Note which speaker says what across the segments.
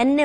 Speaker 1: NA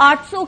Speaker 1: 800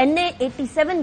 Speaker 1: NA 87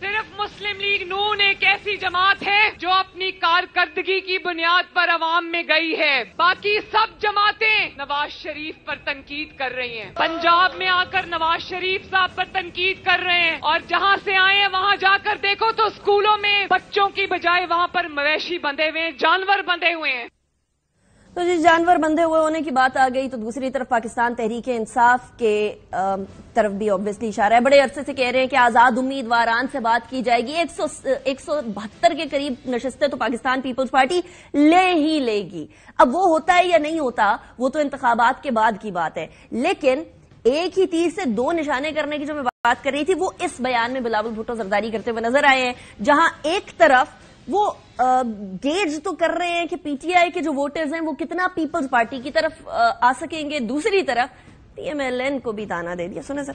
Speaker 2: صرف مسلم league نون ایک ایسی جماعت ہے جو اپنی کارکردگی کی بنیاد پر عوام میں گئی ہے. باقی سب جماعتیں نواز شریف پر تنقید کر رہی ہیں. پنجاب میں آ کر نواز شریف صاحب پر تنقید کر رہے ہیں, اور جہاں سے آئے ہیں وہاں جا کر دیکھو تو اسکولوں میں بچوں کی بجائے وہاں پر مویشی بندھے ہوئے ہیں, جانور بندھے ہوئے ہیں.
Speaker 1: تو جس جانور بندھے ہوئے ہونے کی بات آ گئی تو دوسری طرف پاکستان تحریک انصاف کے طرف بھی آبویسلی اشارہ ہے. بڑے عرصے سے کہہ رہے ہیں کہ آزاد امیدواران سے بات کی جائے گی. 172 کے قریب نشستیں تو پاکستان پیپلز پارٹی لے ہی لے گی. اب وہ ہوتا ہے یا نہیں ہوتا وہ تو انتخابات کے بعد کی بات ہے, لیکن ایک ہی تیر سے دو نشانے کرنے کی جو میں بات کر رہی تھی وہ اس بیان میں بلاول بھٹو زرداری کرتے ہوئے نظر آئے ہیں, جہاں ایک طرف وہ گیج تو کر رہے ہیں کہ پی ٹی آئی کے جو ووٹرز ہیں وہ کتنا پیپلز پارٹی کی طرف آ سکیں گے, دوسری طرف پی ایم ایل این کو بھی تانا دے دیا. سنیں سر.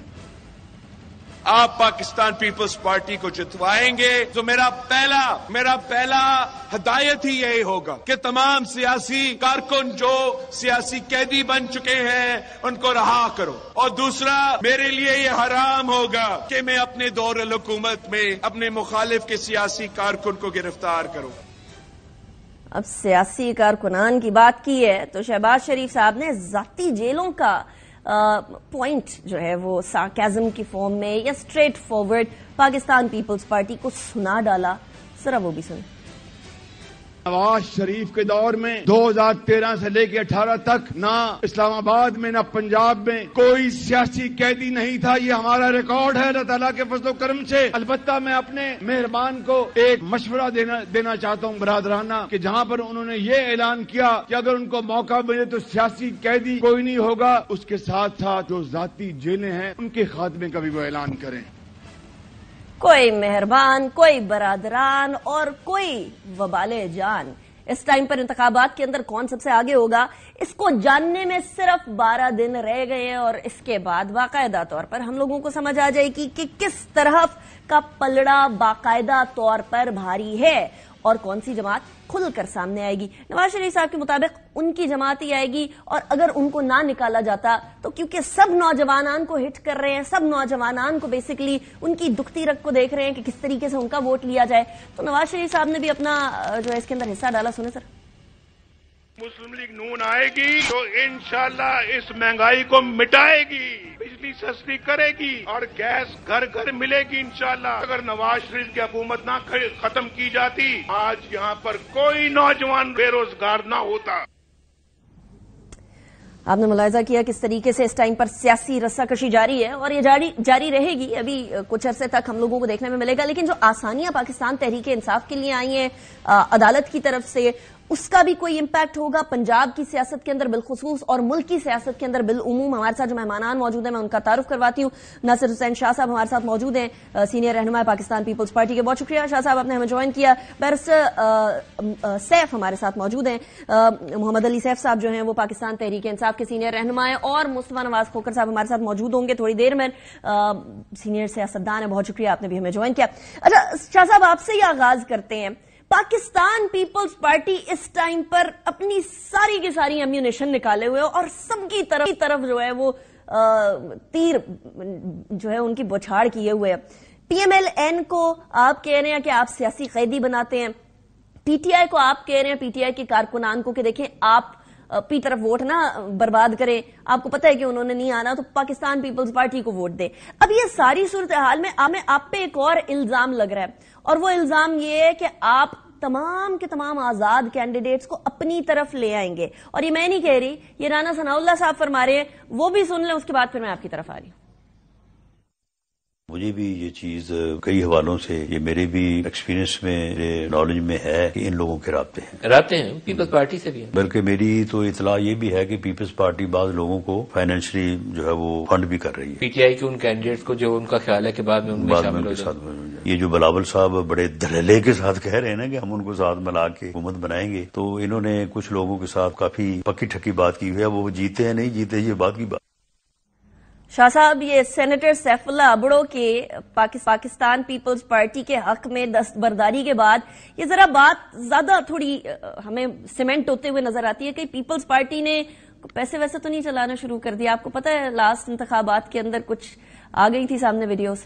Speaker 3: آپ پاکستان پیپلز پارٹی کو جتوائیں گے تو میرا پہلا ہدایت ہی یہی ہوگا کہ تمام سیاسی کارکن جو سیاسی قیدی بن چکے ہیں ان کو رہا کرو, اور دوسرا میرے لیے یہ حرام ہوگا کہ میں اپنے دور الحکومت میں اپنے مخالف کے سیاسی کارکن کو گرفتار کروں.
Speaker 1: اب سیاسی کارکنان کی بات کی ہے تو شہباز شریف صاحب نے ذاتی جیلوں کا پوائنٹ جو ہے وہ سارکیزم کی فارم میں یا اسٹریٹ فارورڈ پاکستان پیپلز پارٹی کو سنا ڈالا. ذرا وہ بھی سنیں.
Speaker 4: نواز شریف کے دور میں 2013 سے لے کے 18 تک نہ اسلام آباد میں نہ پنجاب میں کوئی سیاسی قیدی نہیں تھا. یہ ہمارا ریکارڈ ہے اللہ تعالیٰ کے فضل و کرم سے. البتہ میں اپنے مہربان کو ایک مشورہ دینا چاہتا ہوں برادرانہ, کہ جہاں پر انہوں نے یہ اعلان کیا کہ اگر ان کو موقع ملے تو سیاسی قیدی کوئی نہیں ہوگا, اس کے ساتھ ساتھ جو ذاتی جیلیں ہیں ان کے خاتمے کا بھی وہ اعلان کریں.
Speaker 1: کوئی مہربان, کوئی برادران اور کوئی وبال جان. اس ٹائم پر انتخابات کے اندر کون سب سے آگے ہوگا اس کو جاننے میں صرف 12 دن رہ گئے ہیں, اور اس کے بعد باقاعدہ طور پر ہم لوگوں کو سمجھ آ جائے گی کہ کس طرف کا پلڑا باقاعدہ طور پر بھاری ہے اور کون سی جماعت کھل کر سامنے آئے گی. نواز شریف صاحب کے مطابق ان کی جماعت ہی آئے گی, اور اگر ان کو نہ نکالا جاتا تو کیونکہ سب نوجوانان کو ہٹ کر رہے ہیں, سب نوجوانان کو بیسیکلی ان کی دکھتی رگ کو دیکھ رہے ہیں کہ کس طریقے سے ان کا ووٹ لیا جائے, تو نواز شریف صاحب نے بھی اپنا جو ہے اس کے اندر حصہ ڈالا. سنیں سر.
Speaker 5: مسلم لیگ نون آئے گی تو انشاءاللہ اس مہنگائی کو مٹائے گی, بجلی سستی کرے گی اور گیس گھر گھر ملے گی انشاءاللہ. اگر نواز شریف کی حکومت نہ ختم کی جاتی آج یہاں پر کوئی نوجوان بے روزگار نہ ہوتا.
Speaker 1: آپ نے ملاحظہ کیا کس طریقے سے اس ٹائم پر سیاسی رسہ کشی جاری ہے, اور یہ جاری رہے گی. ابھی کچھ عرصے تک ہم لوگوں کو دیکھنے میں ملے گا, لیکن جو آسانیاں پاکستان تحریک انصاف کے لیے آئی ہیں عدالت کی طرف سے, اس کا بھی کوئی امپیکٹ ہوگا پنجاب کی سیاست کے اندر بالخصوص اور ملک کی سیاست کے اندر بالعموم. ہمارے ساتھ جو مہمانان موجود ہیں میں ان کا تعارف کرواتی ہوں. ناصر حسین شاہ صاحب ہمارے ساتھ موجود ہیں, سینئر رہنما پاکستان پیپلز پارٹی کے. بہت شکریہ شاہ صاحب آپ نے ہمیں جوائن کیا. بیرسٹر سیف ہمارے ساتھ موجود ہیں, محمد علی سیف صاحب جو ہیں وہ پاکستان تحریک انصاف کے سینئر رہنما ہیں, اور مصطفیٰ نواز کھوکھر صاحب ہمارے ساتھ موجود ہوں گے تھوڑی دیر میں, سینئر سیاستدان ہیں. بہت شکریہ آپ نے بھی ہمیں جوائن کیا. اچھا شاہ صاحب آپ سے ہی آغاز کرتے ہیں. پاکستان پیپلز پارٹی اس ٹائم پر اپنی ساری کی ساری ایمیونیشن نکالے ہوئے اور سب کی طرف جو ہے وہ تیر جو ہے ان کی بوچھاڑ کیے ہوئے. پی ایم ایل این کو آپ کہہ رہے ہیں کہ آپ سیاسی قیدی بناتے ہیں, پی ٹی آئی کو آپ کہہ رہے ہیں پی ٹی آئی کے کارکنان کو کہ دیکھیں آپ پی طرف ووٹ نہ برباد کریں, آپ کو پتہ ہے کہ انہوں نے نہیں آنا تو پاکستان پیپلز پارٹی کو ووٹ دیں. اب یہ ساری صورتحال میں آپ پہ ایک اور الزام لگ رہا ہے, اور وہ الزام یہ ہے کہ آپ تمام کے تمام آزاد کینڈیڈیٹس کو اپنی طرف لے آئیں گے. اور یہ میں نہیں کہہ رہی, یہ رانا ثناء اللہ صاحب فرما رہے ہیں, وہ بھی سن لیں اس کے بعد پھر میں آپ کی طرف آ رہی ہوں.
Speaker 6: مجھے بھی یہ چیز کئی حوالوں سے, یہ میرے بھی ایکسپیرینس میں, میرے نالج میں ہے کہ ان لوگوں کے رابطے ہیں
Speaker 7: پیپلز پارٹی سے بھی.
Speaker 6: بلکہ میری تو اطلاع یہ بھی ہے کہ پیپلز پارٹی بعض لوگوں کو فائنینشلی جو ہے وہ فنڈ بھی کر رہی ہے.
Speaker 7: پی ٹی آئی کے ان کینڈیڈیٹس کو جو ان کا خیال ہے کہ بعد میں ان میں شامل ہو جائے.
Speaker 6: یہ جو بلاول صاحب بڑے دھڑلے کے ساتھ کہہ رہے ہیں نا کہ ہم ان کو ساتھ ملا کے حکومت بنائیں گے, تو انہوں نے کچھ لوگوں کے ساتھ کافی پکی ٹھکی بات کی ہوئی ہے. وہ جیتے ہیں نہیں جیتے یہ بات کی بات.
Speaker 1: شاہ صاحب یہ سینیٹر سیف اللہ ابڑو کے پاکستان پیپلز پارٹی کے حق میں دستبرداری کے بعد یہ ذرا بات زیادہ تھوڑی ہمیں سیمنٹ ہوتے ہوئے نظر آتی ہے کہ پیپلز پارٹی نے پیسے ویسے تو نہیں چلانا شروع کر دیا. آپ کو پتہ ہے لاسٹ انتخابات کے اندر کچھ آ گئی تھی سامنے ویڈیوز.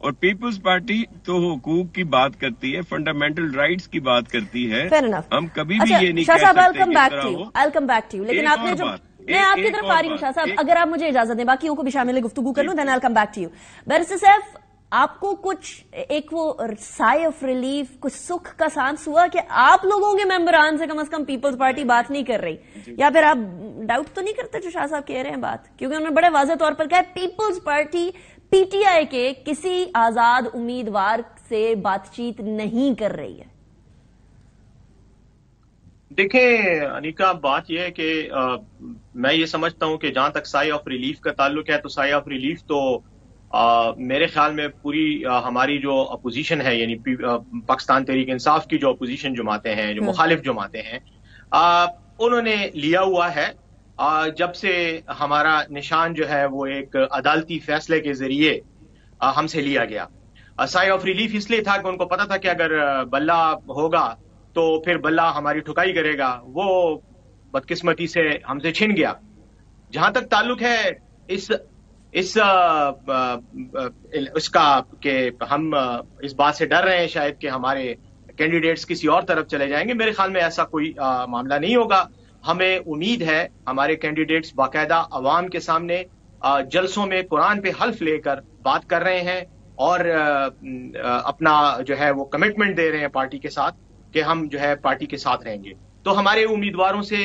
Speaker 8: اور پیپلز پارٹی تو حقوق کی بات کرتی ہے, فنڈامنٹل رائٹس کی بات کرتی ہے. ہم کبھی بھی یہ نہیں کہہ سکتے
Speaker 1: I'll come back to you. لیکن آپ نے جو میں آپ کی طرف آ رہی ہوں شاہ صاحب, اگر آپ مجھے اجازت دیں باقیوں کو بھی شامل گفتگو کر لوں, then I'll come back to you. Barrister Saif, آپ کو کچھ ایک وہ سائے آف ریلیف, کچھ سکھ کا سانس ہوا کہ آپ لوگوں کے ممبران سے کم از کم پیپلز پارٹی بات نہیں کر رہی, یا پھر آپ ڈاؤٹ تو نہیں کرتے جو شاہ صاحب کہہ رہے ہیں بات, کیونکہ انہوں نے بڑے واضح طور پر کہا ہے Peoples Party P T I کے کسی آزاد امیدوار سے بات چیت نہیں کر رہی ہے.
Speaker 9: دیکھیں انیکا, بات یہ ہے کہ میں یہ سمجھتا ہوں کہ جہاں تک سائے آف ریلیف کا تعلق ہے تو سائے آف ریلیف تو میرے خیال میں پوری ہماری جو اپوزیشن ہے, یعنی پاکستان تحریک انصاف کی جو اپوزیشن جماعتیں ہیں, جو مخالف جماعتیں ہیں, انہوں نے لیا ہوا ہے. جب سے ہمارا نشان جو ہے وہ ایک عدالتی فیصلے کے ذریعے ہم سے لیا گیا. سائے آف ریلیف اس لیے تھا کہ ان کو پتا تھا کہ اگر بلہ ہوگا تو پھر بلہ ہماری ٹھکائی کرے گا. وہ بدقسمتی سے ہم سے چھن گیا. جہاں تک تعلق ہے اس کا کہ ہم اس بات سے ڈر رہے ہیں شاید کہ ہمارے کینڈیڈیٹس کسی اور طرف چلے جائیں گے, میرے خیال میں ایسا کوئی معاملہ نہیں ہوگا. ہمیں امید ہے ہمارے کینڈیڈیٹس باقاعدہ عوام کے سامنے جلسوں میں قرآن پہ حلف لے کر بات کر رہے ہیں اور اپنا جو ہے وہ کمٹمنٹ دے رہے ہیں پارٹی کے ساتھ کہ ہم جو ہے پارٹی کے ساتھ رہیں گے. تو ہمارے امیدواروں سے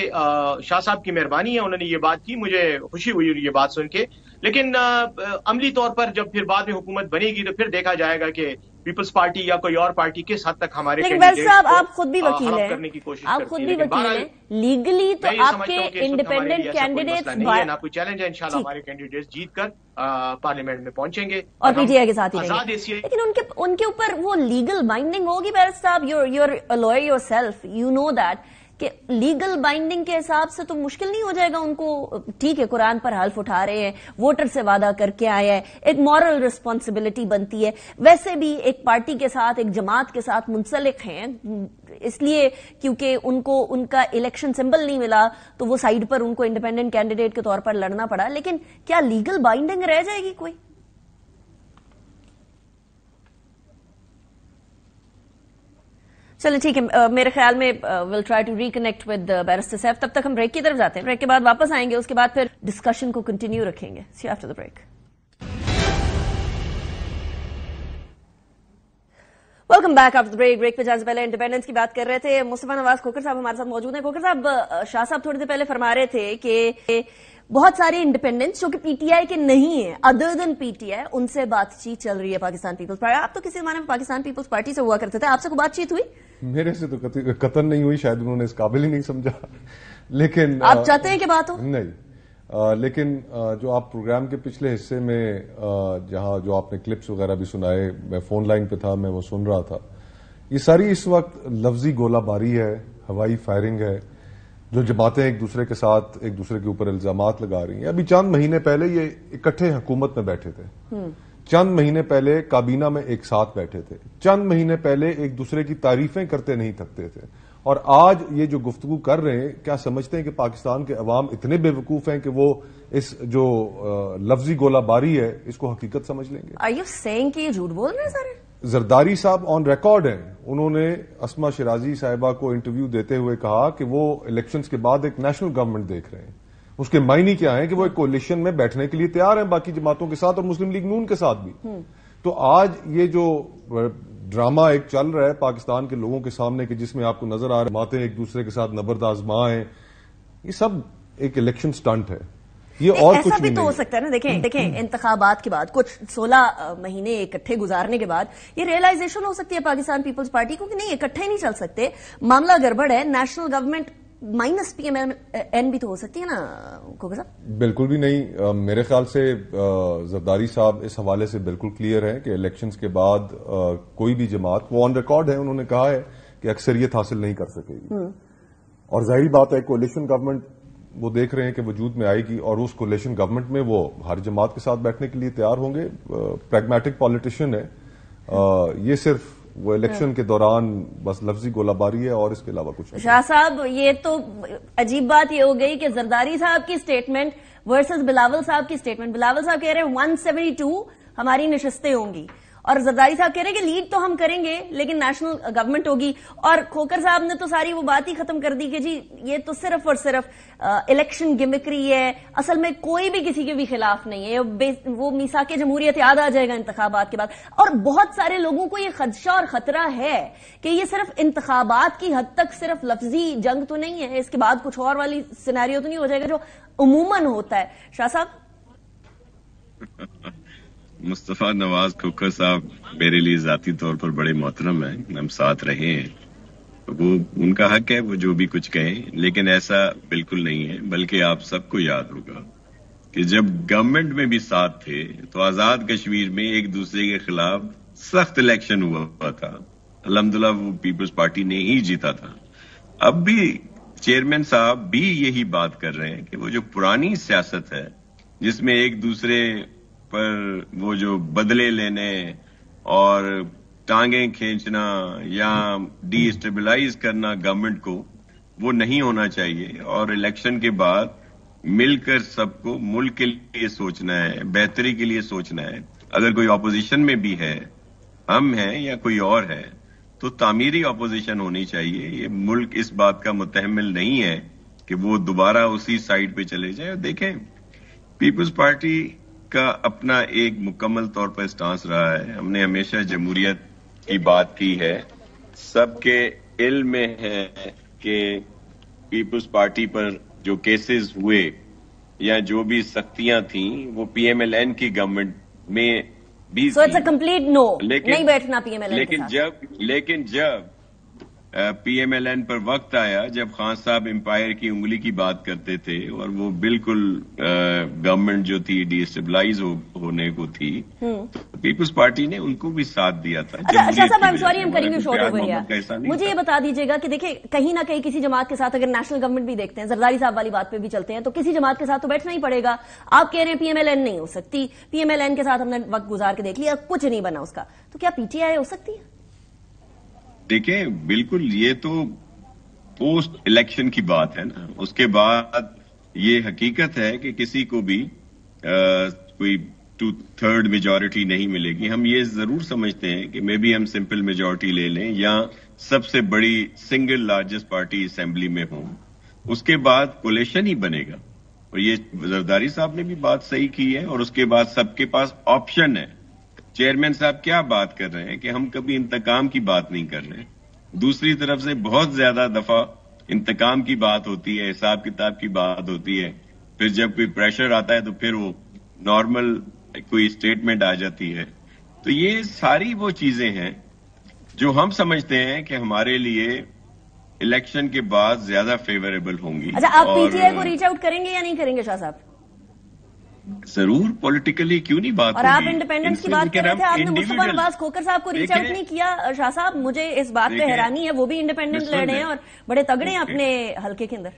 Speaker 9: شاہ صاحب کی مہربانی ہے, انہوں نے یہ بات کی, مجھے خوشی ہوئی یہ بات سن کے. لیکن عملی طور پر جب پھر بعد میں حکومت بنے گی تو پھر دیکھا جائے گا کہ پیپلز پارٹی یا کوئی اور پارٹی کس حد تک ہمارے
Speaker 1: آپ خود بھی وکیل ہیں, کرنے کی کوشش آپ خود بھی وکیل ہیں, لیگلی تو آپ کے انڈیپینڈنٹ کینڈیڈیٹس
Speaker 9: نہیں ہے, نہ کوئی چیلنج ہے. انشاءاللہ ہمارے کینڈیڈیٹس جیت کر پارلیمنٹ میں پہنچیں گے
Speaker 1: اور پی ٹی آئی کے ساتھ ہی رہیں گے. لیکن ان کے اوپر وہ لیگل بائنڈنگ ہوگی بیرسٹر صاحب, you are a lawyer yourself, you know that کہ لیگل بائنڈنگ کے حساب سے تو مشکل نہیں ہو جائے گا ان کو. ٹھیک ہے قرآن پر حلف اٹھا رہے ہیں, ووٹر سے وعدہ کر کے آیا ہے, ایک مورل رسپانسبلٹی بنتی ہے. ویسے بھی ایک پارٹی کے ساتھ, ایک جماعت کے ساتھ منسلک ہیں, اس لیے کیونکہ ان کو ان کا الیکشن سمبل نہیں ملا تو وہ سائیڈ پر ان کو انڈیپینڈنٹ کینڈیڈیٹ کے طور پر لڑنا پڑا. لیکن کیا لیگل بائنڈنگ رہ جائے گی کوئی؟ چلیں ٹھیک ہے, میرے خیال میں will try to reconnect with barrister Saif. تب تک ہم بریک کی طرف جاتے ہیں, بریک کے بعد واپس آئیں گے, اس کے بعد پھر ڈسکشن کو کنٹینیو رکھیں گے. See after the break. Welcome back after the break. Break پہ جانے سے پہلے انڈیپینڈنس کی بات کر رہے تھے. مصطفیٰ نواز کھوکھر صاحب ہمارے ساتھ موجود ہیں. کھوکھر صاحب, شاہ صاحب تھوڑی دیر پہلے فرما رہے تھے کہ بہت سارے انڈیپینڈنٹس جو کہ پی ٹی آئی کے نہیں ہیں, ادر دین پی ٹی آئی, ان سے بات چیت چل رہی ہے پاکستان پیپلز پارٹی. آپ تو کسی زمانے میں پاکستان پیپلز پارٹی سے ہوا کرتے تھے, آپ سے کوئی بات چیت ہوئی؟
Speaker 10: میرے سے تو قطعاً نہیں ہوئی, شاید انہوں نے اس قابل ہی نہیں سمجھا. لیکن
Speaker 1: آپ چاہتے ہیں کہ بات ہو؟
Speaker 10: نہیں, لیکن جو آپ پروگرام کے پچھلے حصے میں جہاں جو آپ نے کلپس وغیرہ بھی سنائے, میں فون لائن پہ تھا, میں وہ سن رہا تھا. یہ ساری اس وقت لفظی گولہ باری ہے, ہوائی فائرنگ ہے, جو جماعتیں ایک دوسرے کے ساتھ ایک دوسرے کے اوپر الزامات لگا رہی ہیں. ابھی چند مہینے پہلے یہ اکٹھے حکومت میں بیٹھے تھے, چند مہینے پہلے کابینہ میں ایک ساتھ بیٹھے تھے, چند مہینے پہلے ایک دوسرے کی تعریفیں کرتے نہیں تھکتے تھے, اور آج یہ جو گفتگو کر رہے ہیں, کیا سمجھتے ہیں کہ پاکستان کے عوام اتنے بے وقوف ہیں کہ وہ اس جو لفظی گولہ باری ہے اس کو حقیقت سمجھ لیں گے؟
Speaker 1: Are you saying کہ یہ جھوٹ بول رہے ہیں سارے؟
Speaker 10: زرداری صاحب آن ریکارڈ ہیں, انہوں نے اسما شرازی صاحبہ کو انٹرویو دیتے ہوئے کہا کہ وہ الیکشنز کے بعد ایک نیشنل گورنمنٹ دیکھ رہے ہیں. اس کے معنی کیا ہیں کہ وہ ایک کولیشن میں بیٹھنے کے لیے تیار ہیں باقی جماعتوں کے ساتھ اور مسلم لیگ نون کے ساتھ بھی. تو آج یہ جو ڈرامہ ایک چل رہا ہے پاکستان کے لوگوں کے سامنے کہ جس میں آپ کو نظر آ رہا ہے جماعتیں ایک دوسرے کے ساتھ نبرد آزما ہیں, یہ سب ایک الیکشن سٹنٹ ہے. یہ اور
Speaker 1: ایسا بھی تو ہو سکتا ہے نا, دیکھیں انتخابات کے بعد کچھ 16 مہینے اکٹھے گزارنے کے بعد یہ ریئلائزیشن ہو سکتی ہے پاکستان پیپلز پارٹی کو کہ نہیں اکٹھے نہیں چل سکتے, معاملہ گڑبڑ ہے, national government minus P M N بھی تو ہو سکتی ہے نا کھوکھر صاحب؟
Speaker 10: بالکل بھی نہیں. میرے خیال سے زرداری صاحب اس حوالے سے بالکل کلیئر ہے کہ الیکشنز کے بعد کوئی بھی جماعت, وہ آن ریکارڈ ہے, انہوں نے کہا ہے کہ اکثریت حاصل نہیں کر سکے گی. اور ظاہری بات ہے کولیشن گورنمنٹ وہ دیکھ رہے ہیں کہ وجود میں آئے گی, اور اس کولیشن گورنمنٹ میں وہ ہر جماعت کے ساتھ بیٹھنے کے لیے تیار ہوں گے. پریگمیٹک پالیٹیشین ہے, یہ صرف وہ الیکشن کے دوران بس لفظی گولہ باری ہے اور اس کے علاوہ کچھ نہیں.
Speaker 1: شاہ صاحب یہ تو عجیب بات یہ ہو گئی کہ زرداری صاحب کی سٹیٹمنٹ ورسز بلاول صاحب کی سٹیٹمنٹ. بلاول صاحب کہہ رہے ہیں 172 ہماری نشستیں ہوں گی, اور زرداری صاحب کہہ رہے ہیں کہ لیڈ تو ہم کریں گے لیکن نیشنل گورنمنٹ ہوگی. اور کھوکر صاحب نے تو ساری وہ بات ہی ختم کر دی کہ جی یہ تو صرف اور صرف الیکشن گمکری ہے, اصل میں کوئی بھی کسی کے بھی خلاف نہیں ہے, وہ میثاق جمہوریت یاد آ جائے گا انتخابات کے بعد. اور بہت سارے لوگوں کو یہ خدشہ اور خطرہ ہے کہ یہ صرف انتخابات کی حد تک صرف لفظی جنگ تو نہیں ہے, اس کے بعد کچھ اور والی سیناریو تو نہیں ہو جائے گا جو عموماً ہوتا ہے. شاہ صاحب.
Speaker 8: مصطفیٰ نواز کھوکھر صاحب میرے لیے ذاتی طور پر بڑے محترم ہیں, ہم ساتھ رہے ہیں, وہ ان کا حق ہے وہ جو بھی کچھ کہیں, لیکن ایسا بالکل نہیں ہے. بلکہ آپ سب کو یاد ہوگا کہ جب گورنمنٹ میں بھی ساتھ تھے تو آزاد کشمیر میں ایک دوسرے کے خلاف سخت الیکشن ہوا تھا. الحمدللہ وہ پیپلز پارٹی نے ہی جیتا تھا. اب بھی چیئرمین صاحب بھی یہی بات کر رہے ہیں کہ وہ جو پرانی سیاست ہے جس میں ایک دوسرے پر وہ جو بدلے لینے اور ٹانگیں کھینچنا یا ڈی اسٹیبلائز کرنا گورنمنٹ کو, وہ نہیں ہونا چاہیے. اور الیکشن کے بعد مل کر سب کو ملک کے لیے سوچنا ہے, بہتری کے لیے سوچنا ہے. اگر کوئی اپوزیشن میں بھی ہے, ہم ہیں یا کوئی اور ہے, تو تعمیری اپوزیشن ہونی چاہیے. یہ ملک اس بات کا متحمل نہیں ہے کہ وہ دوبارہ اسی سائڈ پہ چلے جائے. دیکھیں پیپلز پارٹی کا اپنا ایک مکمل طور پر اسٹانس رہا ہے. ہم نے ہمیشہ جمہوریت کی بات کی ہے. سب کے علم میں ہے کہ پیپلز پارٹی پر جو کیسز ہوئے یا جو بھی سختیاں تھیں وہ پی ایم ایل این کی گورنمنٹ میں بھی
Speaker 1: سو اٹس اے کمپلیٹ نو, نہیں بیٹھنا پی ایم ایل این کے ساتھ.
Speaker 8: لیکن جب پی ایم ایل این پر وقت آیا جب خان صاحب امپائر کی انگلی کی بات کرتے تھے اور وہ بالکل گورنمنٹ جو تھی ڈی اسٹیبلائز ہونے کو تھی, تو پیپلز پارٹی نے ان کو بھی ساتھ دیا تھا.
Speaker 1: اچھا شاہ صاحب, I'm sorry ہم کریں گے شارٹ اوور یار, مجھے یہ بتا دیجیے گا کہ دیکھیں کہیں نہ کہیں کسی جماعت کے ساتھ, اگر نیشنل گورنمنٹ بھی دیکھتے ہیں, زرداری صاحب والی بات پہ بھی چلتے ہیں, تو کسی جماعت کے ساتھ تو بیٹھنا ہی پڑے گا. آپ کہہ رہے ہیں پی ایم ایل این نہیں ہو سکتی, پی ایم ایل این کے ساتھ ہم نے وقت گزار کے دیکھ لیا, کچھ نہیں بنا اس کا, تو کیا پی ٹی آئی ہو سکتی ہے؟
Speaker 8: دیکھیں بالکل یہ تو پوسٹ الیکشن کی بات ہے نا. اس کے بعد یہ حقیقت ہے کہ کسی کو بھی کوئی 2/3 میجورٹی نہیں ملے گی. ہم یہ ضرور سمجھتے ہیں کہ مے بی ہم سمپل میجورٹی لے لیں یا سب سے بڑی سنگل لارجسٹ پارٹی اسمبلی میں ہوں, اس کے بعد کولیشن ہی بنے گا. اور یہ زرداری صاحب نے بھی بات صحیح کی ہے. اور اس کے بعد سب کے پاس آپشن ہے. چیئرمین صاحب کیا بات کر رہے ہیں کہ ہم کبھی انتقام کی بات نہیں کر رہے. دوسری طرف سے بہت زیادہ دفعہ انتقام کی بات ہوتی ہے, حساب کتاب کی بات ہوتی ہے. پھر جب کوئی پریشر آتا ہے تو پھر وہ نارمل کوئی اسٹیٹمنٹ آ جاتی ہے. تو یہ ساری وہ چیزیں ہیں جو ہم سمجھتے ہیں کہ ہمارے لیے الیکشن کے بعد زیادہ فیوریبل ہوں گی.
Speaker 1: اچھا, آپ پی ٹی آئی کو ریچ آؤٹ کریں گے یا نہیں کریں گے شاہ صاحب؟
Speaker 8: ضرور, پولیٹیکلی کیوں نہیں بات
Speaker 1: اور آپ انڈیپینڈنس کی بات کر رہے تھے, آپ نے مصطفیٰ نواز کھوکر صاحب کو ریچ آؤٹ نہیں کیا. شاہ صاحب مجھے اس بات پہ حیرانی ہے, وہ بھی انڈیپینڈنٹ لڑ رہے ہیں اور بڑے تگڑے ہیں اپنے حلقے کے اندر.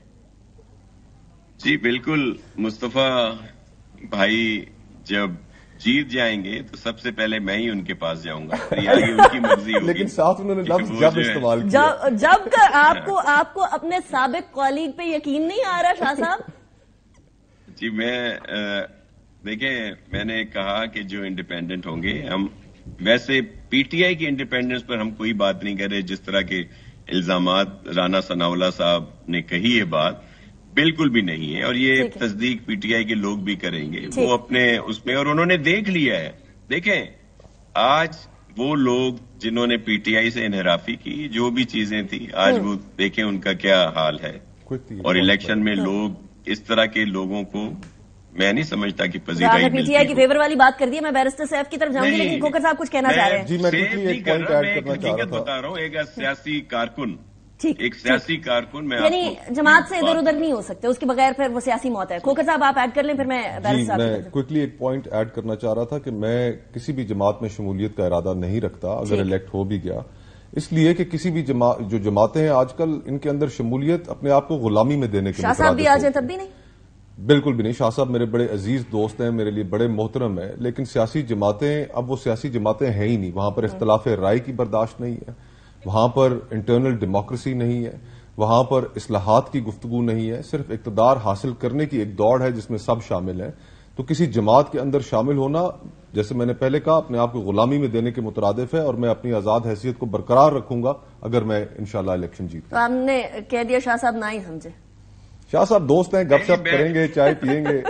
Speaker 8: جی بالکل, مصطفیٰ بھائی جب جیت جائیں گے تو سب سے پہلے میں ہی ان کے پاس جاؤں گا, ان کی مرضی ہوگی.
Speaker 10: لیکن ساتھ انہوں نے لفظ جب استعمال کیا.
Speaker 1: جب آپ کو اپنے سابق کالیگ پہ یقین نہیں آ رہا شاہ صاحب؟
Speaker 8: جی دیکھیں میں نے کہا کہ جو انڈیپینڈنٹ ہوں گے, ہم ویسے پی ٹی آئی کی انڈیپینڈنس پر ہم کوئی بات نہیں کر رہے. جس طرح کے الزامات رانا ثناء اللہ صاحب نے کہی, یہ بات بالکل بھی نہیں ہے. اور یہ تصدیق پی ٹی آئی کے لوگ بھی کریں گے, وہ اپنے اس میں, اور انہوں نے دیکھ لیا ہے. دیکھیں آج وہ لوگ جنہوں نے پی ٹی آئی سے انحرافی کی, جو بھی چیزیں تھیں, آج وہ دیکھیں ان کا کیا حال ہے. اور الیکشن میں لوگ اس طرح کے لوگوں کو میں نہیں سمجھتا کہ پذیرائی
Speaker 1: پی ٹی آئی کی فیور والی بات کر دی. میں بیرسٹر سیف کی طرف جاؤں گی, لیکن کھوکر صاحب کچھ کہنا چاہ رہے ہیں.
Speaker 10: جی میں ایک پوائنٹ ایڈ کرنا چاہ رہا تھا.
Speaker 8: بتا رہا ہوں, ایک سیاسی کارکن, ایک سیاسی کارکن, میں
Speaker 1: یعنی جماعت سے ادھر ادھر نہیں ہو سکتے, اس کے بغیر پھر وہ سیاسی موت ہے. کھوکر صاحب آپ ایڈ کر لیں, پھر میں
Speaker 10: کوئکلی ایک پوائنٹ ایڈ کرنا چاہ رہا تھا کہ میں کسی بھی جماعت میں شمولیت کا ارادہ نہیں رکھتا اگر الیکٹ ہو بھی گیا, اس لیے کہ کسی بھی جو جماعتیں ہیں آج کل ان کے اندر شمولیت اپنے آپ کو غلامی میں دینے کے
Speaker 1: شاہ صاحب بھی آ جائیں تب بھی نہیں.
Speaker 10: بالکل بھی نہیں. شاہ صاحب میرے بڑے عزیز دوست ہیں, میرے لیے بڑے محترم ہیں, لیکن سیاسی جماعتیں اب وہ سیاسی جماعتیں ہیں ہی نہیں. وہاں پر اختلاف رائے کی برداشت نہیں ہے, وہاں پر انٹرنل ڈیموکریسی نہیں ہے, وہاں پر اصلاحات کی گفتگو نہیں ہے. صرف اقتدار حاصل کرنے کی ایک دوڑ ہے جس میں سب شامل ہیں. تو کسی جماعت کے اندر شامل ہونا جیسے میں نے پہلے کہا اپنے آپ کو غلامی میں دینے کے مترادف ہے، اور میں اپنی آزاد حیثیت کو برقرار رکھوں گا اگر میں انشاءاللہ الیکشن جیت۔
Speaker 1: تو ہم نے کہہ دیا شاہ صاحب نہ ہی سمجھے۔
Speaker 10: شاہ صاحب دوست ہیں، گپ شپ کریں گے، چائے پیئیں گے۔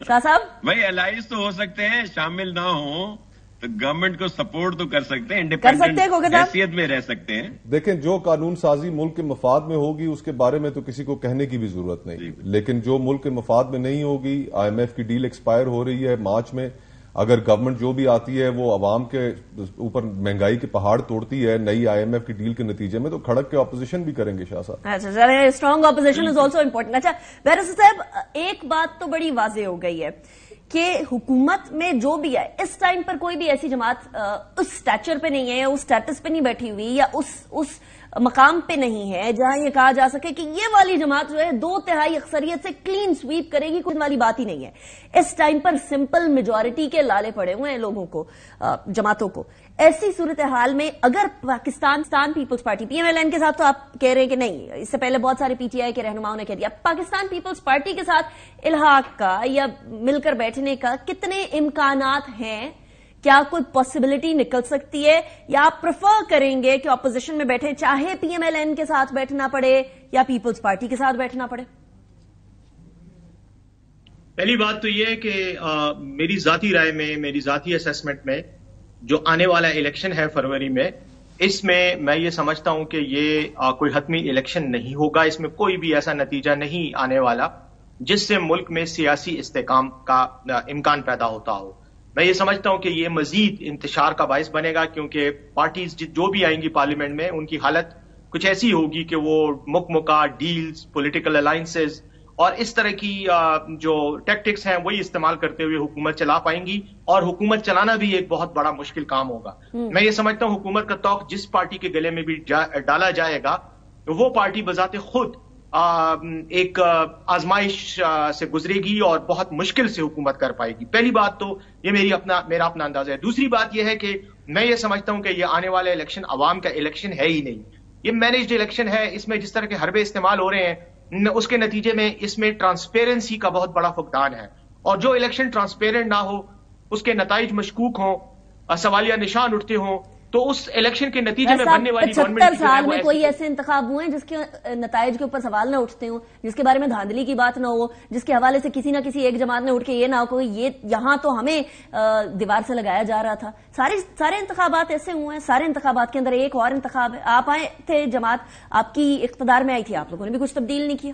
Speaker 1: شاہ صاحب
Speaker 8: بھائی الائنس تو ہو سکتے ہیں، شامل نہ ہوں تو گورنمنٹ کو سپورٹ تو کر سکتے ہیں، انڈیپینڈنٹ حیثیت میں رہ سکتے ہیں۔
Speaker 10: دیکھیں جو قانون سازی ملک کے مفاد میں ہوگی اس کے بارے میں تو کسی کو کہنے کی بھی ضرورت نہیں، لیکن جو ملک کے مفاد میں نہیں ہوگی، آئی ایم ایف کی ڈیل ایکسپائر ہو رہی ہے مارچ میں، اگر گورنمنٹ جو بھی آتی ہے وہ عوام کے اوپر مہنگائی کے پہاڑ توڑتی ہے نئی آئی ایم ایف کی ڈیل کے نتیجے میں، تو کھڑک کے اپوزیشن بھی کریں گے شاہ صاحب۔
Speaker 1: اچھا، strong opposition is also important. اچھا بیرسٹر صاحب، ایک بات تو بڑی واضح ہو گئی ہے کہ حکومت میں جو بھی ہے اس ٹائم پر کوئی بھی ایسی جماعت اس سٹیچر پہ نہیں ہے یا اس سٹیٹس پہ نہیں بیٹھی ہوئی یا اس مقام پہ نہیں ہے جہاں یہ کہا جا سکے کہ یہ والی جماعت جو ہے 2/3 اکثریت سے کلین سویپ کرے گی، کوئی والی بات ہی نہیں ہے۔ اس ٹائم پر سمپل میجورٹی کے لالے پڑے ہوئے ہیں لوگوں کو، جماعتوں کو۔ ایسی صورتحال میں اگر پاکستان پیپلز پارٹی PMLN کے ساتھ تو آپ کہہ رہے ہیں کہ نہیں، اس سے پہلے بہت سارے PTI کے رہنماؤں نے کہہ دیا، پاکستان پیپلز پارٹی کے ساتھ الحاق کا یا مل کر بیٹھنے کا کتنے امکانات ہیں؟ کیا کوئی پاسبلٹی نکل سکتی ہے، یا آپ پریفر کریں گے کہ اپوزیشن میں بیٹھے چاہے PMLN کے ساتھ بیٹھنا پڑے یا پیپلز پارٹی کے ساتھ بیٹھنا پڑے؟
Speaker 9: پہلی بات تو یہ ہے کہ میری ذاتی رائے میں، میری ذاتی اسیسمنٹ میں جو آنے والا الیکشن ہے فروری میں، اس میں یہ سمجھتا ہوں کہ یہ کوئی حتمی الیکشن نہیں ہوگا، اس میں کوئی بھی ایسا نتیجہ نہیں آنے والا جس سے ملک میں سیاسی استحکام کا امکان پیدا ہوتا ہو۔ میں یہ سمجھتا ہوں کہ یہ مزید انتشار کا باعث بنے گا، کیونکہ پارٹیز جو بھی آئیں گی پارلیمنٹ میں ان کی حالت کچھ ایسی ہوگی کہ وہ مکمکہ ڈیلز، پولیٹیکل الائنسز اور اس طرح کی جو ٹیکٹکس ہیں وہی استعمال کرتے ہوئے حکومت چلا پائیں گی، اور حکومت چلانا بھی ایک بہت بڑا مشکل کام ہوگا۔ میں یہ سمجھتا ہوں حکومت کا توق جس پارٹی کے گلے میں بھی ڈالا جائے گا وہ پارٹی بذات خود ایک آزمائش سے گزرے گی اور بہت مشکل سے حکومت کر پائے گی۔ پہلی بات تو یہ میرا اپنا اندازہ ہے۔ دوسری بات یہ ہے کہ میں یہ سمجھتا ہوں کہ یہ آنے والا الیکشن عوام کا الیکشن ہے ہی نہیں، یہ مینجڈ الیکشن ہے۔ اس میں جس طرح کے حربے استعمال ہو رہے ہیں اس کے نتیجے میں اس میں ٹرانسپیرنسی کا بہت بڑا فقدان ہے، اور جو الیکشن ٹرانسپیرنٹ نہ ہو اس کے نتائج مشکوک ہوں، سوالیہ نشان اٹھتے ہوں، تو اس الیکشن کے نتیجے میں بننے والی
Speaker 1: 75 سال میں کوئی ایسے انتخاب ہوئے ہیں جس کے نتائج کے اوپر سوال نہ اٹھتے ہوں، جس کے بارے میں دھاندلی کی بات نہ ہو، جس کے حوالے سے کسی نہ کسی ایک جماعت نے اٹھ کے یہ نہ ہو کہ یہ یہاں تو ہمیں دیوار سے لگایا جا رہا تھا۔ سارے انتخابات ایسے ہوئے ہیں، سارے انتخابات کے اندر ایک اور انتخاب ہے، آپ آئے تھے، جماعت آپ کی اقتدار میں آئی تھی، آپ لوگوں نے بھی کچھ تبدیل نہیں کیا۔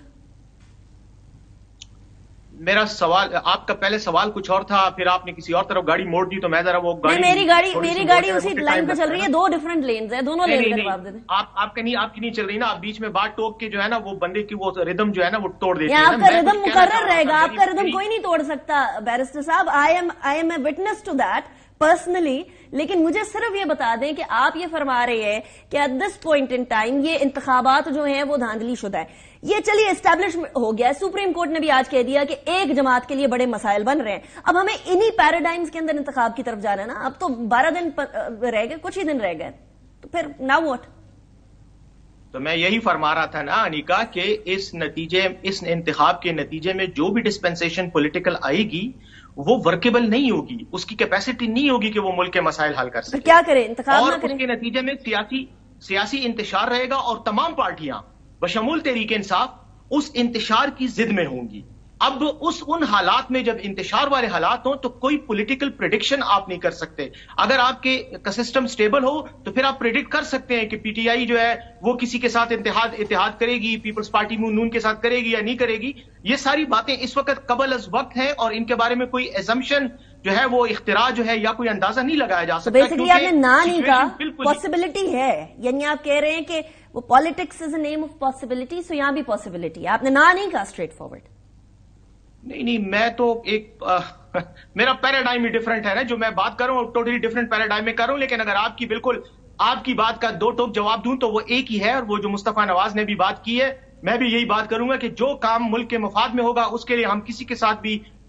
Speaker 9: میرا سوال، آپ کا پہلے سوال کچھ اور تھا، پھر آپ نے کسی اور طرف گاڑی موڑ دی تو میں ذرا وہ گاڑی
Speaker 1: میری گاڑی اسی لائن پہ چل رہی ہے، دو ڈیفرنٹ لینز ہیں، دونوں لین کا جواب دے دیں۔
Speaker 9: آپ کی نہیں چل رہی نا، آپ بیچ میں بات ٹوک کے جو ہے نا وہ بندے کی وہ ردم جو ہے نا وہ توڑ دیتے ہیں۔
Speaker 1: آپ کا ردم مقرر رہے گا، آپ کا ردم کوئی نہیں توڑ سکتا بیرسٹر صاحب، I am a witness to that personally, لیکن مجھے صرف یہ بتا دیں کہ آپ یہ فرما رہے ہیں کہ at this point in time یہ انتخابات جو ہیں وہ دھاندلی شدہ ہے۔ یہ چلیے اسٹیبلش ہو گیا، سپریم کورٹ نے بھی آج کہہ دیا کہ ایک جماعت کے لیے بڑے مسائل بن رہے ہیں، اب ہمیں انہی پیراڈائمز کے اندر انتخاب کی طرف جانا ہے نا، اب تو 12 دن رہ گئے، کچھ ہی دن رہ گئے، تو پھر ناؤ واٹ؟
Speaker 9: تو میں یہی فرما رہا تھا نا انیکا کہ اس انتخاب کے نتیجے میں جو بھی ڈسپنسیشن پولیٹیکل آئے گی وہ ورکیبل نہیں ہوگی، اس کی کیپیسٹی نہیں ہوگی کہ وہ ملک کے مسائل حل کر سکے۔
Speaker 1: کیا کریں، انتخاب
Speaker 9: اور
Speaker 1: نہ کریں؟
Speaker 9: اس کے نتیجے میں سیاسی انتشار رہے گا، اور تمام پارٹیاں بشمول تحریک انصاف اس انتشار کی ضد میں ہوں گی۔ اب ان حالات میں جب انتشار والے حالات ہوں تو کوئی پولیٹیکل پریڈکشن آپ نہیں کر سکتے۔ اگر آپ کے سسٹم سٹیبل ہو تو پھر آپ پریڈکٹ کر سکتے ہیں کہ پی ٹی آئی جو ہے وہ کسی کے ساتھ اتحاد کرے گی، پیپلز پارٹی نون کے ساتھ کرے گی یا نہیں کرے گی۔ یہ ساری باتیں اس وقت قبل از وقت ہیں، اور ان کے بارے میں کوئی ایزمپشن جو ہے وہ اختراع جو ہے یا کوئی اندازہ نہیں لگایا جا سکتا۔
Speaker 1: بیسیکلی آپ نے نہ نہیں کہا، پاسبلٹی ہے، یعنی آپ کہہ رہے ہیں کہ وہ politics is a name of possibility, so یہاں بھی پاسبلٹی ہے، آپ نے نہ نہیں کہا اسٹریٹ فارورڈ۔
Speaker 9: نہیں، میں تو میرا پیراڈائم ہی ڈفرنٹ ہے نا، جو میں بات کر رہا ہوں ٹوٹلی ڈفرنٹ پیراڈائم میں کر رہا ہوں، لیکن اگر آپ کی بات کا دو ٹوک جواب دوں تو وہ ایک ہی ہے، اور وہ جو مصطفیٰ نواز نے بھی بات کی ہے، میں بھی یہی بات کروں گا کہ جو کام ملک کے مفاد میں ہوگا اس کے لیے ہم کسی کے ساتھ بھی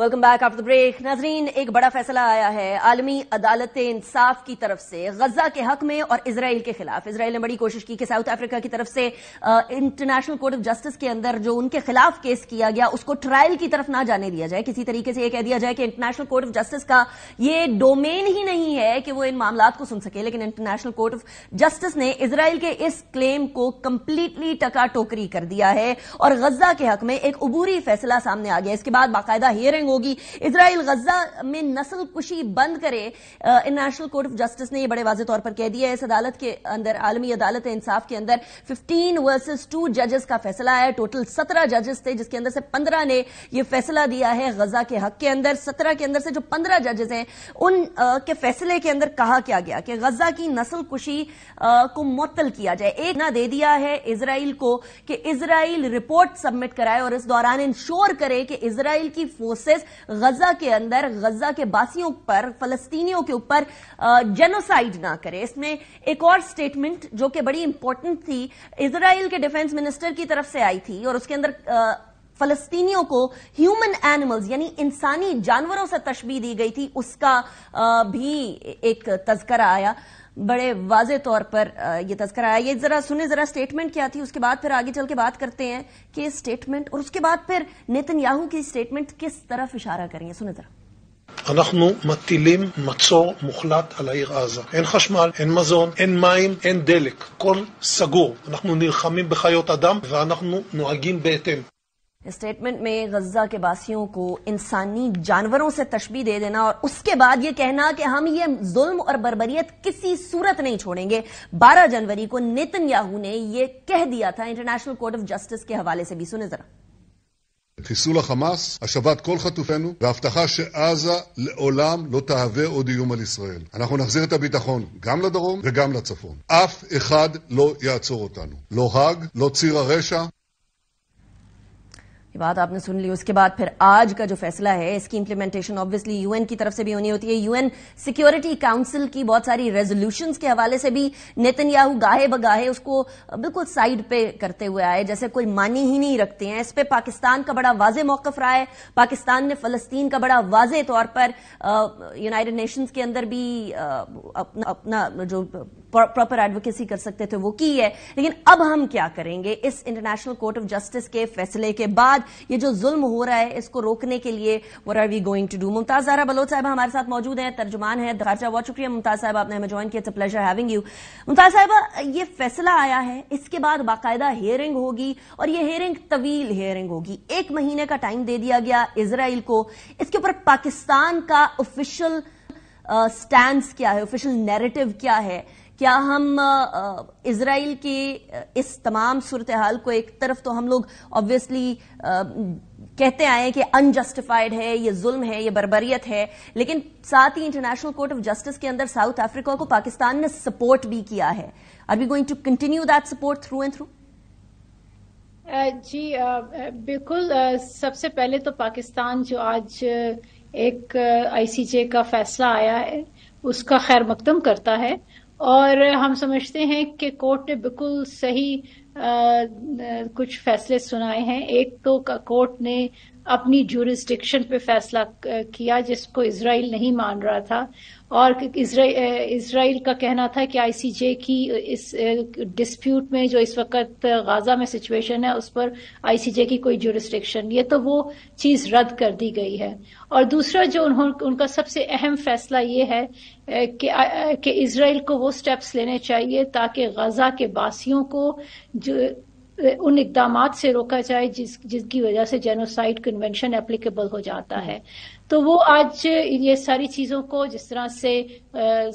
Speaker 1: ویلکم بیک آفٹر بریک. ناظرین، ایک بڑا فیصلہ آیا ہے عالمی عدالت انصاف کی طرف سے غزہ کے حق میں اور اسرائیل کے خلاف. اسرائیل نے بڑی کوشش کی کہ ساؤتھ افریقہ کی طرف سے انٹرنیشنل کورٹ آف جسٹس کے اندر جو ان کے خلاف کیس کیا گیا اس کو ٹرائل کی طرف نہ جانے دیا جائے. کسی طریقے سے یہ کہہ دیا جائے کہ انٹرنیشنل کورٹ آف جسٹس کا یہ ڈومین ہی نہیں ہے کہ وہ ان معاملات کو سن سکے. لیکن انٹرنیشنل کورٹ آف جسٹس نے اسرائیل کے اس کلیم کو کمپلیٹلی ٹکا ٹوکری کر دیا ہے اور غزہ کے حق میں ایک عبوری فیصلہ سامنے آ گیا. اس کے بعد باقاعدہ ہیئرنگ ہوگی. اسرائیل غزہ میں نسل کشی بند کرے. انٹرنیشنل کورٹ آف جسٹس نے یہ بڑے واضح طور پر کہہ دیا ہے. اس عدالت کے اندر، عالمی عدالت انصاف کے اندر 15 ورسز 2 ججز کا فیصلہ ہے. ٹوٹل 17 ججز تھے جس کے اندر سے 15 نے یہ فیصلہ دیا ہے غزہ کے حق کے اندر. 17 کے اندر سے جو 15 ججز ہیں ان کے فیصلے کے اندر کہا کیا گیا کہ غزہ کی نسل کشی کو معطل کیا جائے. ایک نہ دے دیا ہے اسرائیل کو کہ اسرائیل رپورٹ سبمٹ کرائے اور اس دوران انشور کرے کہ اسرائیل کی فورسز غزہ کے اندر غزہ کے باسیوں پر، فلسطینیوں کے اوپر جینوسائیڈ نہ کرے. اس میں ایک اور سٹیٹمنٹ جو کہ بڑی امپورٹنٹ تھی اسرائیل کے ڈیفنس منسٹر کی طرف سے آئی تھی اور اس کے اندر فلسطینیوں کو ہیومن اینیملز یعنی انسانی جانوروں سے تشبیہ دی گئی تھی، اس کا بھی ایک تذکرہ آیا. بڑے واضح طور پر یہ تذکرہ آیا. یہ ذرا سنیں ذرا اسٹیٹمنٹ کیا تھی، اس کے بعد پھر آگے چل کے بات کرتے ہیں کہ اسٹیٹمنٹ اور اس کے بعد پھر نیتن یاہو کی اسٹیٹمنٹ کس طرف اشارہ کریں گے. سنیں ذرا.
Speaker 11: אנחנו מטילים מצור מוחלט על העיר עזה. אין חשמל, אין מזון, אין מים, אין דלק. הכל סגור. אנחנו נלחמים בחיות אדם ואנחנו נוהגים בהתאם.
Speaker 1: اسٹیٹمنٹ میں غزہ کے باسیوں کو انسانی جانوروں سے تشبیہ دے دینا اور اس کے بعد یہ کہنا کہ ہم یہ ظلم اور بربریت کسی صورت نہیں چھوڑیں گے. 12 جنوری کو نیتن یاہو نے یہ کہہ دیا تھا انٹرنیشنل کورٹ آف جسٹس کے حوالے سے بھی. سنیں ذرا.
Speaker 12: חיסול החמאס, השבת כל חטופינו והבטחה שעזה לעולם לא תהווה עוד איום על ישראל. אנחנו נחזיר את הביטחון גם לדרום וגם לצפון. אף אחד לא יעצור אותנו. לא האג, לא ציר הרשע.
Speaker 1: یہ بات آپ نے سن لی. اس کے بعد پھر آج کا جو فیصلہ ہے اس کی امپلیمنٹیشن آبویسلی یو این کی طرف سے بھی ہونی ہوتی ہے. یو این سیکیورٹی کاؤنسل کی بہت ساری ریزولوشنز کے حوالے سے بھی نیتن یاہو گاہے بگاہے اس کو بالکل سائیڈ پہ کرتے ہوئے آئے جیسے کوئی معنی ہی نہیں رکھتے ہیں. اس پہ پاکستان کا بڑا واضح موقف رہا ہے. پاکستان نے فلسطین کا بڑا واضح طور پر یونائیٹڈ نیشنز کے اندر بھی اپنا جو پراپر ایڈوکیسی کر سکتے تھے وہ کی ہے. لیکن اب ہم کیا کریں گے اس انٹرنیشنل کورٹ آف جسٹس کے فیصلے کے بعد؟ یہ جو ظلم ہو رہا ہے اس کو روکنے کے لیے what are we going to do. ممتاز زہرا بلوچ صاحبہ ہمارے ساتھ موجود ہیں، ترجمان ہیں خارجہ. بہت شکریہ ممتاز صاحبہ، آپ نے ہمیں جوائن کیا. It's a pleasure having you. Mumtaz صاحبہ، یہ فیصلہ آیا ہے، اس کے بعد باقاعدہ ہیئرنگ ہوگی اور یہ ہیئرنگ طویل ہیئرنگ ہوگی. 1 مہینے کا ٹائم دے دیا گیا اسرائیل کو. اس کے اوپر پاکستان کا آفیشیل سٹینس کیا ہے، آفیشیل نیریٹو کیا ہے؟ کیا ہم اسرائیل کی اس تمام صورتحال کو ایک طرف تو ہم لوگ آبویسلی کہتے آئے ہیں کہ انجسٹیفائڈ ہے، یہ ظلم ہے، یہ بربریت ہے، لیکن ساتھ ہی انٹرنیشنل کورٹ آف جسٹس کے اندر ساؤتھ افریقہ کو پاکستان نے سپورٹ بھی کیا ہے. Are we going to continue that support through and through?
Speaker 13: جی بالکل. سب سے پہلے تو پاکستان جو آج ایک آئی سی جے کا فیصلہ آیا ہے اس کا خیر مقدم کرتا ہے اور ہم سمجھتے ہیں کہ کورٹ نے بالکل صحیح کچھ فیصلے سنائے ہیں. ایک تو کورٹ نے اپنی جورسڈکشن پہ فیصلہ کیا جس کو اسرائیل نہیں مان رہا تھا اور اسرائیل کا کہنا تھا کہ آئی سی جے کی اس ڈسپیوٹ میں جو اس وقت غزہ میں سچویشن ہے اس پر آئی سی جے کی کوئی جورسڈکشن، یہ تو وہ چیز رد کر دی گئی ہے. اور دوسرا جو ان کا سب سے اہم فیصلہ یہ ہے کہ اسرائیل کو وہ سٹیپس لینے چاہیے تاکہ غزہ کے باسیوں کو جو ان اقدامات سے روکا جائے جس کی وجہ سے جینوسائیڈ کنونشن اپلیکیبل ہو جاتا ہے. تو وہ آج یہ ساری چیزوں کو جس طرح سے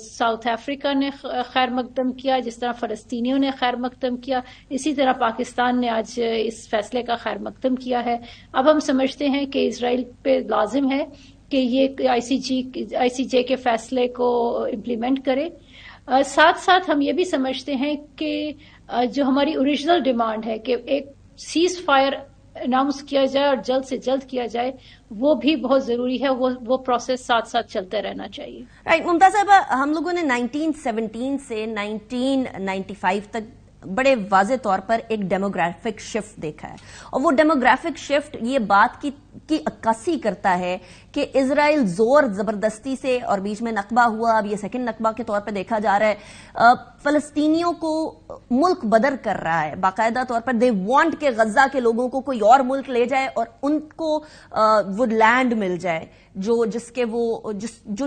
Speaker 13: ساؤتھ افریقہ نے خیر مقدم کیا، جس طرح فلسطینیوں نے خیر مقدم کیا، اسی طرح پاکستان نے آج اس فیصلے کا خیر مقدم کیا ہے. اب ہم سمجھتے ہیں کہ اسرائیل پہ لازم ہے کہ یہ آئی سی جے کے فیصلے کو امپلیمنٹ کرے. ساتھ ساتھ ہم یہ بھی سمجھتے ہیں کہ جو ہماری اوریجنل ڈیمانڈ ہے کہ ایک سیز فائر اناؤنس کیا جائے اور جلد سے جلد کیا جائے، وہ بھی بہت ضروری ہے. وہ پروسیس ساتھ ساتھ چلتے رہنا چاہیے.
Speaker 1: رائٹ. ممتاز صاحبہ، ہم لوگوں نے 1917 سے 1995 تک بڑے واضح طور پر ایک ڈیموگرافک شفٹ دیکھا ہے اور وہ ڈیموگرافک شفٹ یہ بات کی کی عکاسی کرتا ہے کہ اسرائیل زور زبردستی سے، اور بیچ میں نقبہ ہوا، اب یہ سیکنڈ نقبہ کے طور پہ دیکھا جا رہا ہے، فلسطینیوں کو ملک بدر کر رہا ہے باقاعدہ طور پر. دے وانٹ کہ غزہ کے لوگوں کو کوئی اور ملک لے جائے اور ان کو وہ لینڈ مل جائے جو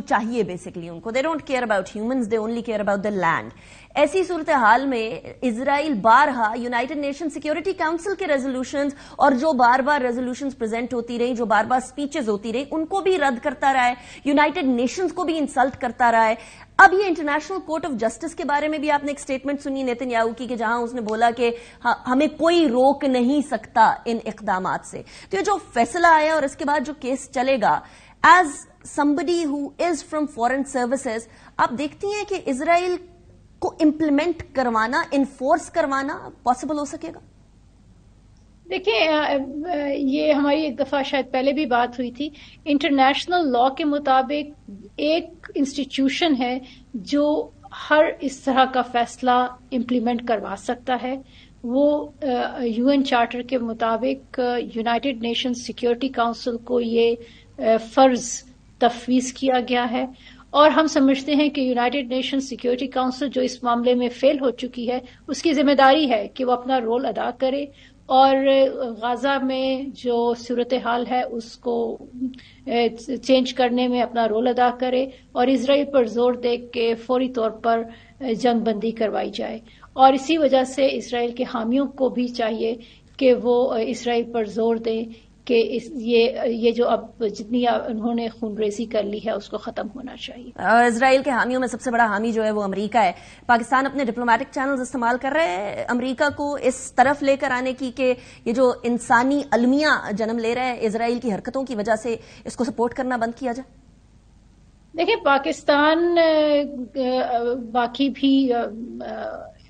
Speaker 1: چاہیے بیسکلی ان کو. They don't care about humans, they only care about the land. ایسی صورتحال میں اسرائیل بارہا یونائٹڈ نیشن سیکیورٹی کاؤنسل کے ریزولوشنز اور جو بار بار ریزولوشنز پریزنٹ ہوتی رہی، جو بار بار سپیچز ہوتی رہی، ان کو بھی رد کرتا رہا ہے، یونائٹڈ نیشنز کو بھی انسلٹ کرتا رہا ہے. اب یہ انٹرنیشنل کورٹ آف جسٹس کے بارے میں بھی آپ نے ایک سٹیٹمنٹ سنی نیتن یاہو کی، کہ جہاں اس نے بولا کہ ہمیں کوئی روک نہیں سکتا ان اقدامات سے. تو یہ جو فیصلہ آیا اور اس کے بعد جو کیس چلے گا، as somebody who is from foreign services، آپ دیکھتی ہیں کہ اسرائیل کو امپلیمنٹ کروانا، انفورس کروانا پاسبل ہو سکے گا؟
Speaker 13: دیکھیں، یہ ہماری ایک دفعہ شاید پہلے بھی بات ہوئی تھی. انٹرنیشنل لا کے مطابق ایک انسٹیٹیوشن ہے جو ہر اس طرح کا فیصلہ امپلیمنٹ کروا سکتا ہے. وہ یو این چارٹر کے مطابق یونائٹڈ نیشن سیکیورٹی کاؤنسل کو یہ فرض تفویض کیا گیا ہے، اور ہم سمجھتے ہیں کہ یونائٹڈ نیشن سیکیورٹی کاؤنسل جو اس معاملے میں فیل ہو چکی ہے، اس کی ذمہ داری ہے کہ وہ اپنا رول ادا کرے اور غزہ میں جو صورتحال ہے اس کو چینج کرنے میں اپنا رول ادا کرے، اور اسرائیل پر زور دے کے فوری طور پر جنگ بندی کروائی جائے. اور اسی وجہ سے اسرائیل کے حامیوں کو بھی چاہیے کہ وہ اسرائیل پر زور دیں کہ یہ جو اب جتنی انہوں نے خون ریزی کر لی ہے اس کو ختم ہونا چاہیے.
Speaker 1: اسرائیل کے حامیوں میں سب سے بڑا حامی جو ہے وہ امریکہ ہے. پاکستان اپنے ڈپلومیٹک چینلز استعمال کر رہے ہیں امریکہ کو اس طرف لے کر آنے کی کہ یہ جو انسانی المیہ جنم لے رہا ہے اسرائیل کی حرکتوں کی وجہ سے، اس کو سپورٹ کرنا بند کیا جائے؟
Speaker 13: دیکھیں، پاکستان باقی بھی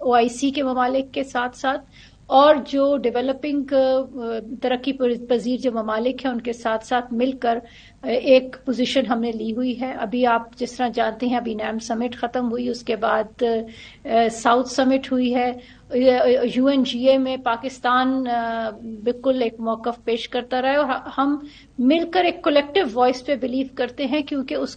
Speaker 13: OIC کے ممالک کے ساتھ ساتھ اور جو ڈیولپنگ ترقی پذیر جو ممالک ہیں ان کے ساتھ ساتھ مل کر ایک پوزیشن ہم نے لی ہوئی ہے. ابھی آپ جس طرح جانتے ہیں، ابھی نیم سمٹ ختم ہوئی، اس کے بعد ساؤتھ سمٹ ہوئی ہے. UNGA میں پاکستان بالکل ایک موقف پیش کرتا رہا ہے، اور ہم مل کر ایک کولیکٹیو وائس پہ بلیو کرتے ہیں، کیونکہ اس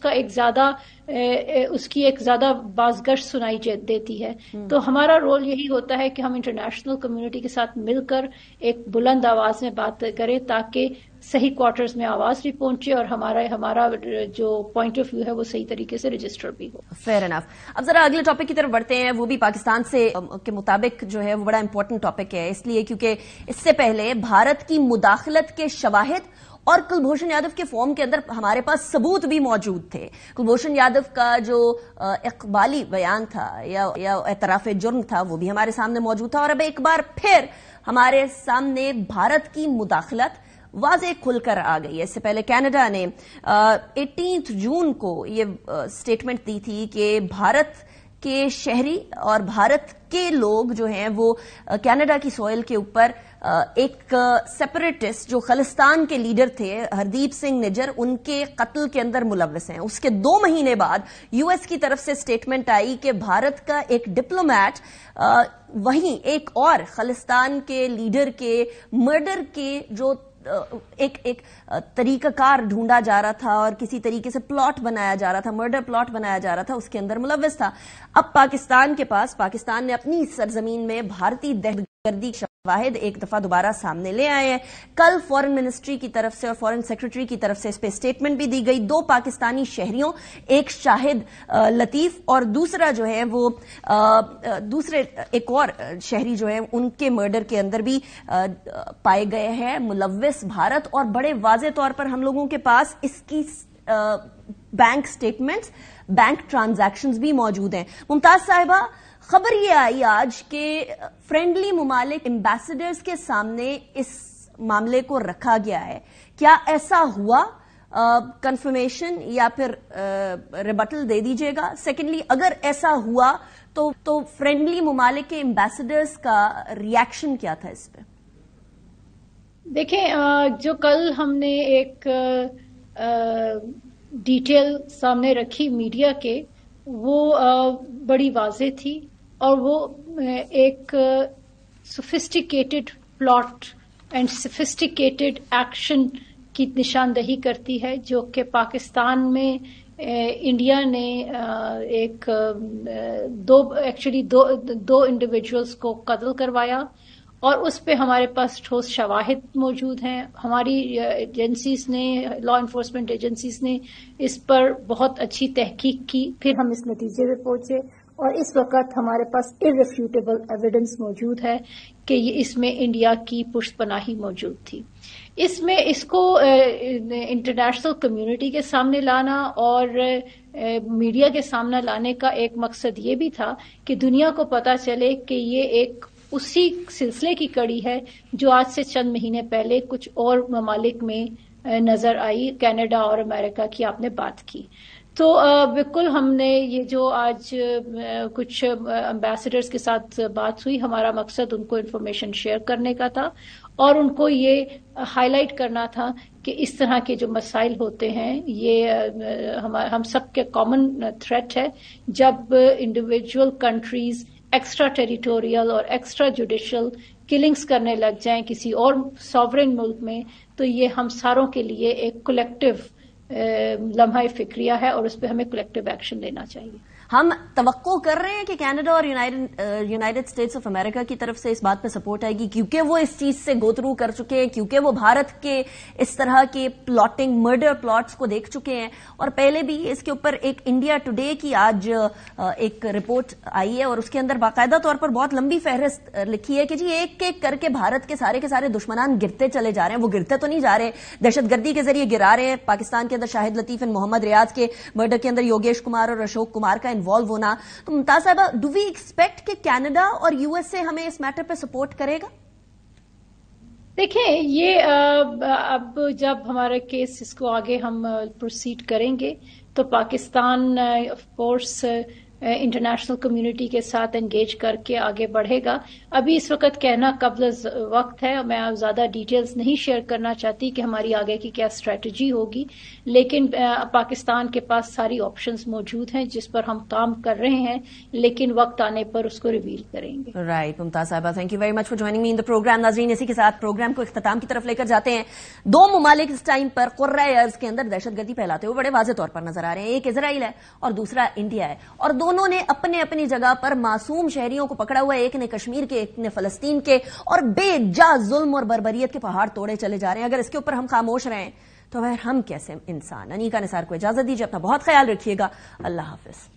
Speaker 13: کی ایک زیادہ بازگشت سنائی دیتی ہے. تو ہمارا رول یہی ہوتا ہے کہ ہم انٹرنیشنل کمیونٹی کے ساتھ مل کر ایک بلند آواز میں بات کریں تاکہ صحیح کوارٹرز میں آواز بھی پہنچے اور ہمارا جو پوائنٹ آف ویو ہے وہ صحیح طریقے سے رجسٹر بھی ہو.
Speaker 1: Fair enough. اب ذرا اگلے ٹاپک کی طرف بڑھتے ہیں. وہ بھی پاکستان سے کے مطابق جو ہے وہ بڑا امپورٹنٹ ٹاپک ہے، اس لیے کیونکہ اس سے پہلے بھارت کی مداخلت کے شواہد اور کلبھوشن یادو کے فارم کے اندر ہمارے پاس ثبوت بھی موجود تھے. کلبھوشن یادو کا جو اقبالی بیان تھا یا اعتراف جرم تھا وہ بھی ہمارے سامنے موجود تھا، اور اب ایک بار پھر ہمارے سامنے بھارت کی مداخلت واضح کھل کر آ گئی ہے. اس سے پہلے کینیڈا نے 18 جون کو یہ سٹیٹمنٹ دی تھی کہ بھارت کے شہری اور بھارت کے لوگ جو ہیں وہ کینیڈا کی سوئل کے اوپر ایک سیپریٹسٹ جو خالستان کے لیڈر تھے ہردیپ سنگھ نجر، ان کے قتل کے اندر ملوث ہیں. اس کے 2 مہینے بعد US کی طرف سے سٹیٹمنٹ آئی کہ بھارت کا ایک ڈپلومیٹ وہیں ایک اور خالستان کے لیڈر کے مرڈر کے جو ایک طریقہ کار ڈھونڈا جا رہا تھا اور کسی طریقے سے پلاٹ بنایا جا رہا تھا، مرڈر پلاٹ بنایا جا رہا تھا، اس کے اندر ملوث تھا. اب پاکستان نے اپنی سرزمین میں بھارتی دہشت گردی شواہد ایک دفعہ دوبارہ سامنے لے آئے ہیں. کل فورن منسٹری کی طرف سے اور فورن سیکرٹری کی طرف سے اس پہ اسٹیٹمنٹ بھی دی گئی. 2 پاکستانی شہریوں، ایک شاہد لطیف اور دوسرا جو ہے وہ دوسرے ایک اور شہری جو ہے ان کے مرڈر کے اندر بھی پائے گئے ہیں ملوث بھارت. اور بڑے واضح طور پر ہم لوگوں کے پاس اس کی بینک سٹیٹمنٹس، بینک ٹرانزیکشنز بھی موجود ہیں. ممتاز صاحبہ، خبر یہ آئی آج کہ فرینڈلی ممالک ایمبیسڈرز کے سامنے اس معاملے کو رکھا گیا ہے. کیا ایسا ہوا؟ کنفرمیشن یا پھر ریبٹل دے دیجیے گا. سیکنڈلی، اگر ایسا ہوا تو فرینڈلی ممالک کے ایمبیسڈرز کا ریاکشن کیا تھا اس پہ؟
Speaker 13: دیکھیں، جو کل ہم نے ایک ڈیٹیل سامنے رکھی میڈیا کے، وہ بڑی واضح تھی، اور وہ ایک sophisticated plot and sophisticated action کی نشاندہی کرتی ہے، جو کہ پاکستان میں انڈیا نے دو انڈیویجولز کو قتل کروایا، اور اس پہ ہمارے پاس ٹھوس شواہد موجود ہیں. ہماری ایجنسیز نے، لا انفورسمنٹ ایجنسیز نے اس پر بہت اچھی تحقیق کی، پھر ہم اس نتیجے پہ پہنچے، اور اس وقت ہمارے پاس irrefutable ایویڈنس موجود ہے کہ اس میں انڈیا کی پشت پناہی موجود تھی. اس کو انٹرنیشنل کمیونٹی کے سامنے لانا اور میڈیا کے سامنے لانے کا ایک مقصد یہ بھی تھا کہ دنیا کو پتہ چلے کہ یہ ایک اسی سلسلے کی کڑی ہے جو آج سے چند مہینے پہلے کچھ اور ممالک میں نظر آئی، کینیڈا اور امریکہ کی آپ نے بات کی. تو بالکل ہم نے یہ جو آج کچھ امبیسڈرز کے ساتھ بات ہوئی، ہمارا مقصد ان کو انفارمیشن شیئر کرنے کا تھا اور ان کو یہ ہائی لائٹ کرنا تھا کہ اس طرح کے جو مسائل ہوتے ہیں یہ ہم سب کے کامن تھریٹ ہے. جب انڈیویجول کنٹریز ایکسٹرا ٹیریٹوریل اور ایکسٹرا جوڈیشل کلنگز کرنے لگ جائیں کسی اور ساورن ملک میں، تو یہ ہم ساروں کے لیے ایک کولیکٹیو لمحہ فکریہ ہے اور اس پہ ہمیں کولیکٹیو ایکشن لینا چاہیے.
Speaker 1: ہم توقع کر رہے ہیں کہ کینیڈا اور یونائٹڈ اسٹیٹس آف امریکہ کی طرف سے اس بات پہ سپورٹ آئے گی، کیونکہ وہ اس چیز سے گو تھرو کر چکے ہیں، کیونکہ وہ بھارت کے اس طرح کے پلاٹنگ مرڈر پلاٹس کو دیکھ چکے ہیں. اور پہلے بھی اس کے اوپر ایک انڈیا ٹوڈے کی آج ایک رپورٹ آئی ہے اور اس کے اندر باقاعدہ طور پر بہت لمبی فہرست لکھی ہے کہ جی ایک ایک کر کے بھارت کے سارے دشمنان گرتے چلے جا رہے ہیں. وہ گرتے تو نہیں جا رہے، دہشت گردی کے ذریعے گرا رہے ہیں. پاکستان کے اندر شاہد لطیف اینڈ محمد ریاض کے مرڈر کے اندر یوگیش کمار اور اشوک کمار کا انوالو ہونا. تو ممتاز صاحبہ، ڈو وی ایکسپیکٹ کہ کینیڈا اور یو ایس اے ہمیں اس میٹر پہ سپورٹ کرے گا؟
Speaker 13: دیکھیں، یہ اب جب ہمارا کیس اس کو آگے ہم پروسیڈ کریں گے تو Pakistan of course international community کے ساتھ انگیج کر کے آگے بڑھے گا. ابھی اس وقت کہنا قبل وقت ہے، میں زیادہ ڈیٹیلز نہیں شیئر کرنا چاہتی کہ ہماری آگے کی کیا اسٹریٹجی ہوگی، لیکن پاکستان کے پاس ساری آپشنز موجود ہیں جس پر ہم کام کر رہے ہیں، لیکن وقت آنے پر اس کو ریویل کریں گے.
Speaker 1: رائٹ ممتاز صاحبہ، thank you very much for joining me in the program. ناظرین، اسی کے ساتھ پروگرام کو اختتام کی طرف لے کر جاتے ہیں. دو ممالک اس ٹائم پر قرۂ ارض کے اندر دہشت گردی پھیلاتے ہوئے بڑے واضح طور پر نظر آ رہے ہیں. ایک اسرائیل ہے اور دوسرا انڈیا ہے، اور دونوں نے اپنی جگہ پر معصوم شہریوں کو پکڑا ہوا ہے. ایک نے کشمیر کے، ایک نے فلسطین کے، اور بے جا ظلم اور بربریت کے پہاڑ توڑے چلے جا رہے ہیں. اگر اس کے اوپر ہم خاموش رہیں تو ہم کیسے انسان. انیکا نثار کو اجازت دیجیے، اپنا بہت خیال رکھیے گا. اللہ حافظ.